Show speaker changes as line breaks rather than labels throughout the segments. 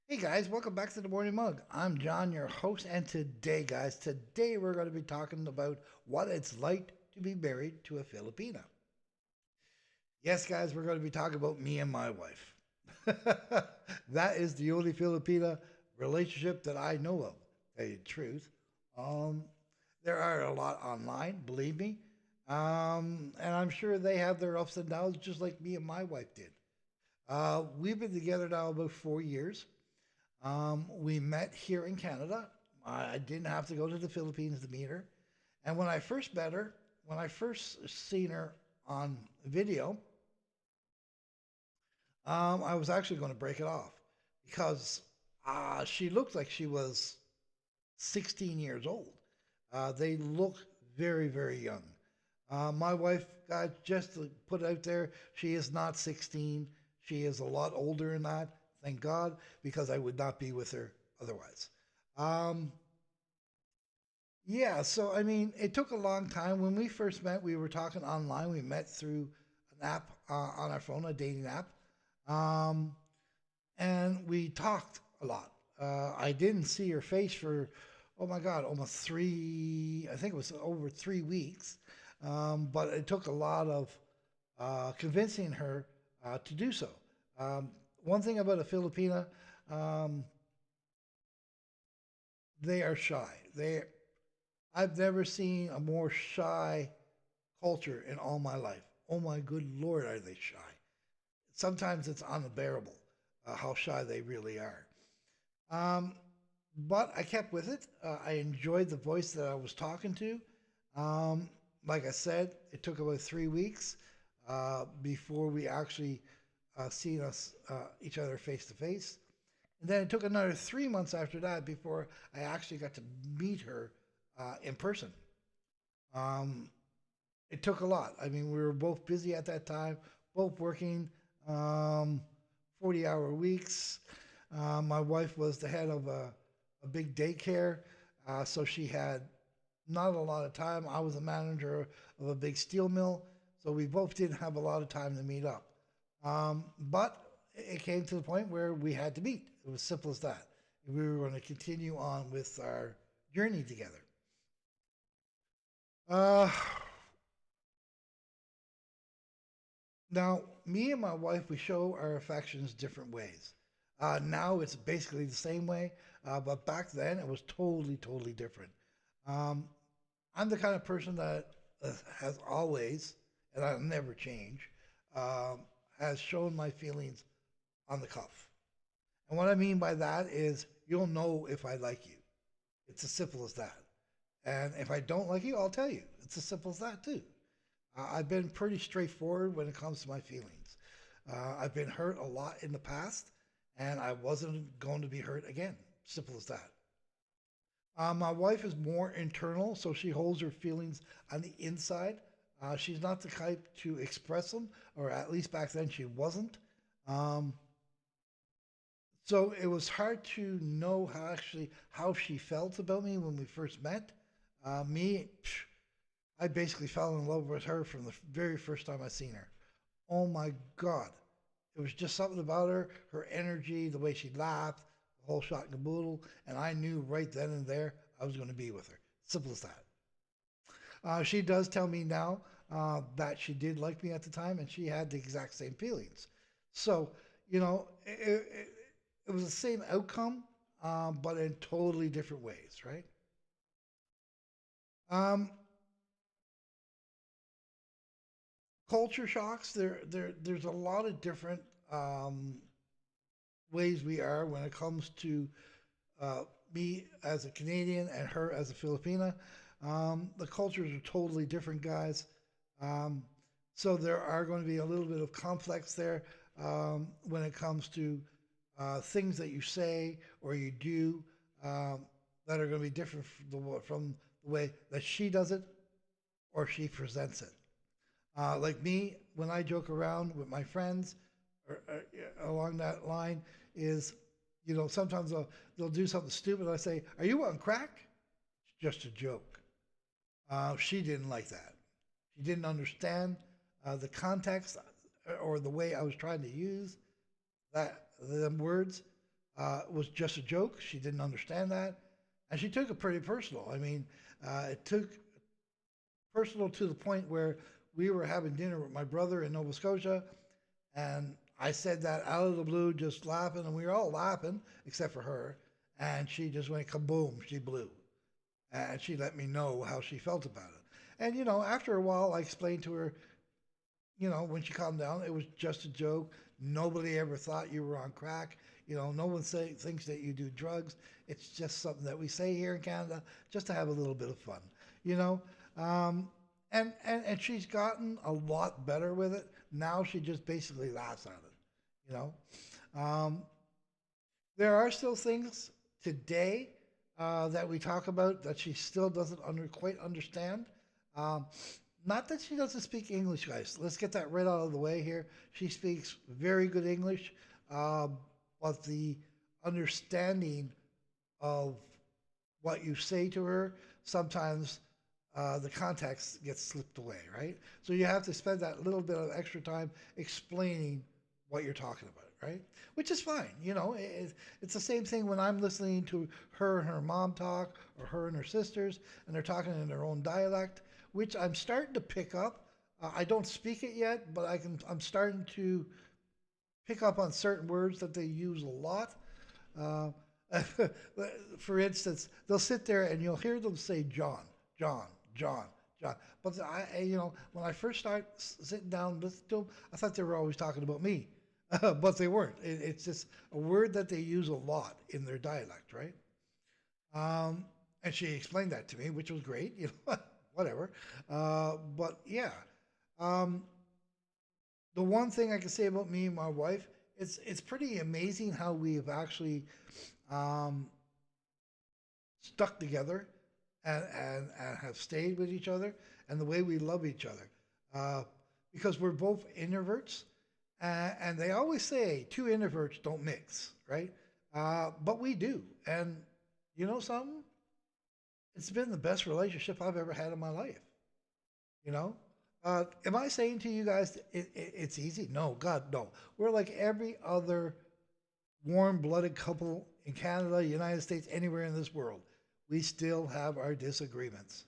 Hey guys, welcome back to the Morning Mug. I'm John, your host, and today we're going to be talking about what it's like to be married to a Filipina. Yes, guys, we're going to be talking about me and my wife. That is the only Filipina relationship that I know of. To tell you the truth, um, there are a lot online, believe me, and I'm sure they have their ups and downs, just like me and my wife did. We've been together now about 4 years. We met here in Canada. I didn't have to go to the Philippines to meet her. And when I first met her, when I first seen her on video, I was actually going to break it off because she looked like she was 16 years old. They look very, very young. My wife, just to put out there, she is not 16. She is a lot older than that. Thank God, because I would not be with her otherwise. Um, yeah, so I mean, it took a long time. When we first met, we were talking online. We met through an app on our phone, a dating app, um, and we talked a lot. I didn't see her face for, oh my God, almost three. I think it was over 3 weeks, but it took a lot of convincing her to do so. Um, One thing about a Filipina, um, they are shy. I've never seen a more shy culture in all my life. Oh my good lord, are they shy? Sometimes it's unbearable how shy they really are. Um, but I kept with it. I enjoyed the voice that I was talking to. Um, like I said, it took about 3 weeks before we actually seen us each other face to face. And then it took another 3 months after that before I actually got to meet her in person. Um, it took a lot. I mean, we were both busy at that time, both working um, 40-hour weeks. My wife was the head of a big daycare, so she had not a lot of time. I was a manager of a big steel mill, so we both didn't have a lot of time to meet up. But it came to the point where we had to meet. It was simple as that. We were going to continue on with our journey together. Uh, Now, me and my wife, we show our affections different ways. Now it's basically the same way, but back then it was totally, totally different. Um, I'm the kind of person that has always, and I'll never change, um, has shown my feelings on the cuff. And what I mean by that is you'll know if I like you. It's as simple as that. And if I don't like you, I'll tell you. It's as simple as that, too. I've been pretty straightforward when it comes to my feelings. I've been hurt a lot in the past, and I wasn't going to be hurt again. Simple as that. My wife is more internal, so she holds her feelings on the inside. She's not the type to express them, or at least back then she wasn't. Um, so it was hard to know how she felt about me when we first met. I basically fell in love with her from the very first time I seen her. Oh my God. It was just something about her, her energy, the way she laughed, the whole shot and caboodle. And I knew right then and there I was going to be with her. Simple as that. She does tell me now that she did like me at the time and she had the exact same feelings. So, it was the same outcome, but in totally different ways, right? Um, Culture shocks. There's a lot of different um, ways we are when it comes to uh, me as a Canadian and her as a Filipina. The cultures are totally different, guys. Um, so there are going to be a little bit of complex there when it comes to things that you say or you do um, that are going to be different from the way that she does it or she presents it. Like me, when I joke around with my friends along that line, is sometimes they'll do something stupid. I say, "Are you on crack?" It's just a joke. She didn't like that. She didn't understand the context or the way I was trying to use them words. was just a joke. She didn't understand that, and she took it pretty personal. I mean, it took personal to the point where we were having dinner with my brother in Nova Scotia, and I said that out of the blue, just laughing, and we were all laughing except for her, and she just went kaboom. She blew, and she let me know how she felt about it. And after a while, I explained to her, when she calmed down, it was just a joke. Nobody ever thought you were on crack. No one thinks that you do drugs. It's just something that we say here in Canada just to have a little bit of fun, you know. Um, and she's gotten a lot better with it. Now she just basically laughs at it, you know. Um, there are still things today that we talk about that she still doesn't quite understand. Um, Not that she doesn't speak English, guys. Let's get that right out of the way here. She speaks very good English, but the understanding of what you say to her, sometimes the context gets slipped away, right? So you have to spend that little bit of extra time explaining what you're talking about, right? Which is fine. It's the same thing when I'm listening to her and her mom talk, or her and her sisters, and they're talking in their own dialect, which I'm starting to pick up. I don't speak it yet, but I'm starting to pick up on certain words that they use a lot. Uh, for instance, they'll sit there and you'll hear them say John, John, John, John. But when I first started sitting down listening to them, I thought they were always talking about me, but they weren't. It's just a word that they use a lot in their dialect, right? And she explained that to me, which was great. Whatever. But yeah, um, the one thing I can say about me and my wife, it's pretty amazing how we've actually um, stuck together and have stayed with each other, and the way we love each other. Uh, because we're both introverts, and they always say two introverts don't mix, right? But we do. And you know something? It's been the best relationship I've ever had in my life. You know, am I saying to you guys it's easy? No, God, no. We're like every other warm-blooded couple in Canada, United States, anywhere in this world. We still have our disagreements,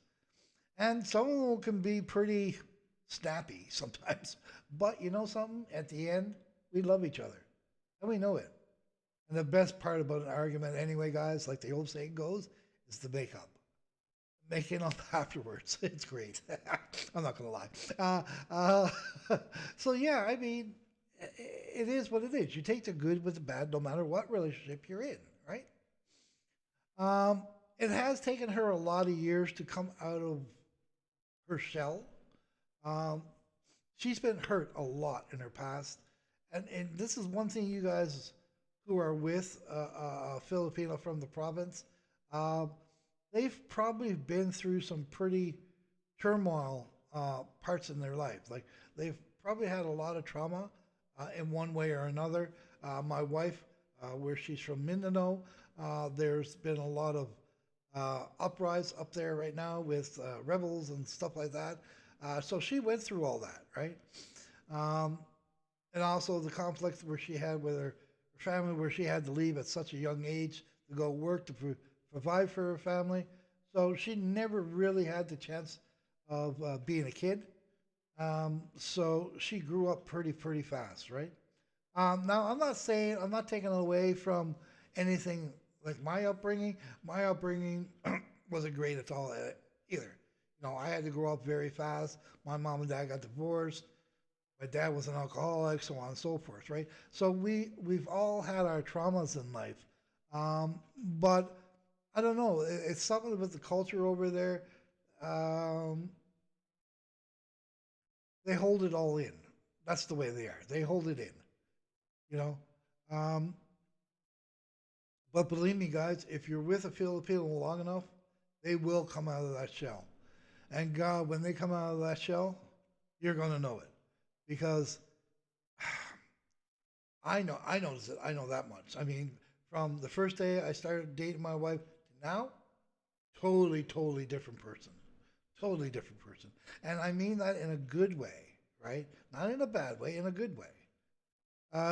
and some of them can be pretty snappy sometimes. But you know something? At the end, we love each other, and we know it. And the best part about an argument, anyway, guys, like the old saying goes, is the makeup. Making up afterwards. It's great. I'm not gonna lie. So yeah, I mean, it is what it is. You take the good with the bad, no matter what relationship you're in, right? Um, it has taken her a lot of years to come out of her shell. Um, she's been hurt a lot in her past, and this is one thing you guys who are with a Filipino from the province. Um, they've probably been through some pretty turmoil parts in their life. Like they've probably had a lot of trauma in one way or another. My wife, where she's from Mindanao, there's been a lot of uprise up there right now with rebels and stuff like that. So she went through all that, right? Um, and also the conflict where she had with her family, where she had to leave at such a young age to go work to provide for her family. So she never really had the chance of being a kid. So she grew up pretty fast, right? Now I'm not saying I'm not taking away from anything like my upbringing. My upbringing wasn't great at all either. I had to grow up very fast. My mom and dad got divorced. My dad was an alcoholic, so on and so forth, right? So we've all had our traumas in life, but I don't know. It's something with the culture over there. Um, they hold it all in. That's the way they are. They hold it in, you know. Um, but believe me, guys, if you're with a Filipino long enough, they will come out of that shell. And God, when they come out of that shell, you're gonna know it because I know that much. I mean, from the first day I started dating my wife to now, totally different person. Totally different person. And I mean that in a good way, right? Not in a bad way, in a good way.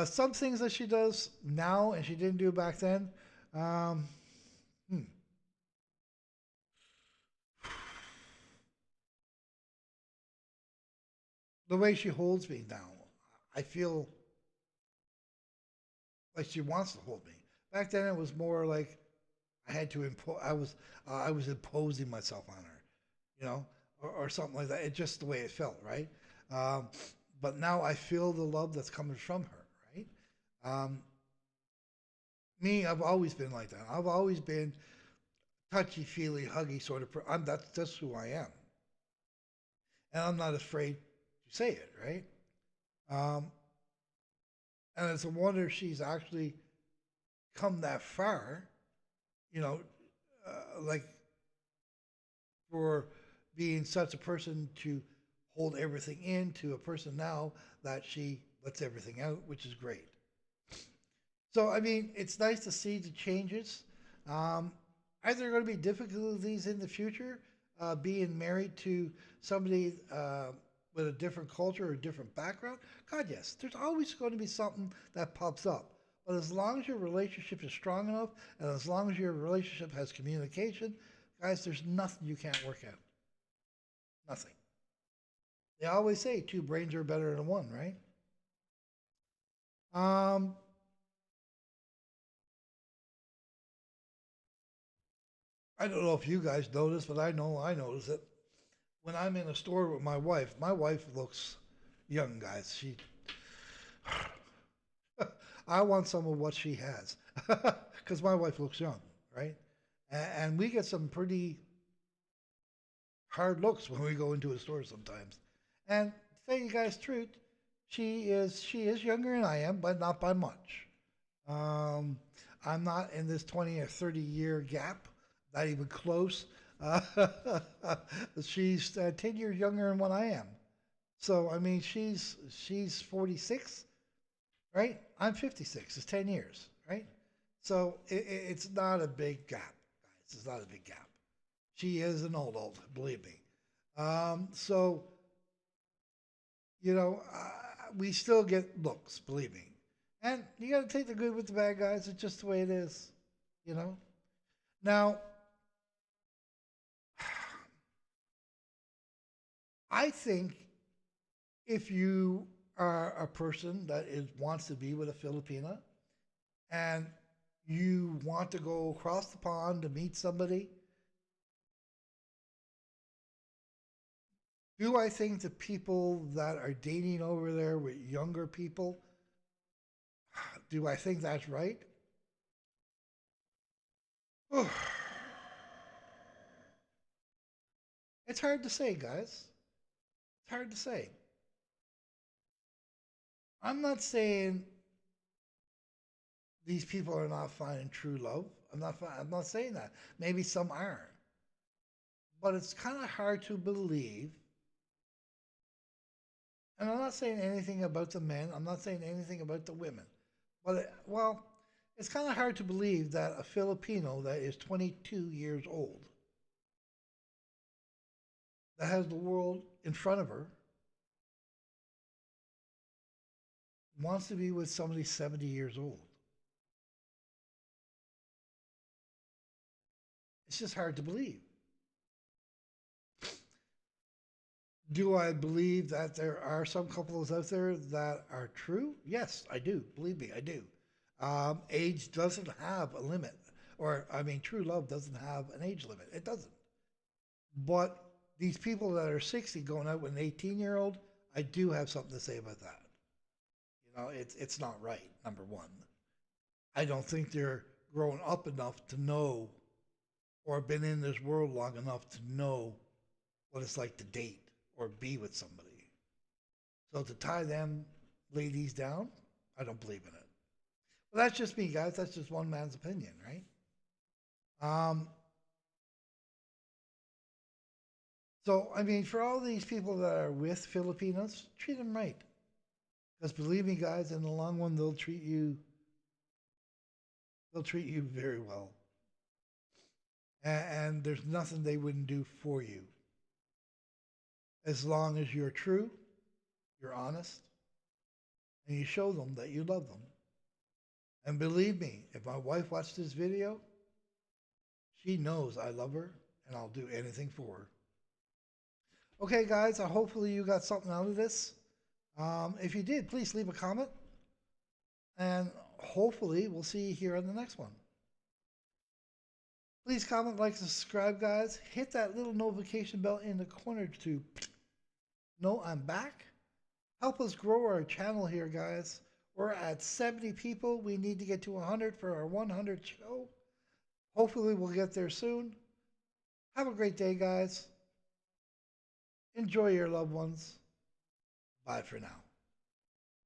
Some things that she does now and she didn't do back then. Um, hmm. The way she holds me now, I feel like she wants to hold me. Back then, it was more like I had to impose. I was imposing myself on her, you know, or something like that. It's just the way it felt, right? Um, but now I feel the love that's coming from her, right? Um, Me, I've always been like that. I've always been touchy feely, huggy sort of. That's who I am, and I'm not afraid to say it, right? Um, and it's a wonder she's actually come that far, you know, like for being such a person to hold everything in to a person now that she lets everything out, which is great. So, I mean, it's nice to see the changes. Um, are there going to be difficulties in the future being married to somebody with a different culture or a different background? God, yes. There's always going to be something that pops up. But as long as your relationship is strong enough and as long as your relationship has communication, guys, there's nothing you can't work out. Nothing. They always say two brains are better than one, right? Um, I don't know if you guys notice, but I know I notice it. When I'm in a store with my wife looks young, guys. I want some of what she has because my wife looks young, right? And we get some pretty hard looks when we go into a store sometimes. And to tell you guys the truth, she is younger than I am, but not by much. Um, I'm not in this 20 or 30-year gap, not even close. Uh, she's 10 years younger than what I am. So I mean, she's 46, right? I'm 56. It's 10 years, right? So it's not a big gap, guys. It's not a big gap. She is an old, believe me. So we still get looks, believe me. And you got to take the good with the bad, guys. It's just the way it is, you know. Now, I think if you are a person that wants to be with a Filipina and you want to go across the pond to meet somebody, do I think the people that are dating over there with younger people, do I think that's right? It's hard to say, guys. It's hard to say. I'm not saying these people are not finding true love. I'm not saying that. Maybe some aren't. But it's kind of hard to believe. And I'm not saying anything about the men. I'm not saying anything about the women. But well, it's kind of hard to believe that a Filipino that is 22 years old, that has the world in front of her, wants to be with somebody 70 years old. It's just hard to believe. Do I believe that there are some couples out there that are true? Yes, I do. Believe me, I do. Age doesn't have a limit, or I mean, true love doesn't have an age limit. It doesn't. But these people that are 60 going out with an 18-year-old, I do have something to say about that. It's not right. Number one, I don't think they're grown up enough to know, or been in this world long enough to know what it's like to date or be with somebody. So to tie them ladies down, I don't believe in it. But that's just me, guys. That's just one man's opinion, right? Um, so I mean, for all these people that are with Filipinos, treat them right. Because believe me, guys, in the long run, they'll treat you very well, and there's nothing they wouldn't do for you as long as you're true, you're honest, and you show them that you love them. And believe me, if my wife watched this video, she knows I love her and I'll do anything for her. Okay, guys, hopefully you got something out of this. If you did, please leave a comment. And hopefully we'll see you here on the next one. Please comment, like, subscribe, guys. Hit that little notification bell in the corner to know I'm back. Help us grow our channel here, guys. We're at 70 people. We need to get to 100 for our 100 show. Hopefully we'll get there soon. Have a great day, guys. Enjoy your loved ones. Bye for now.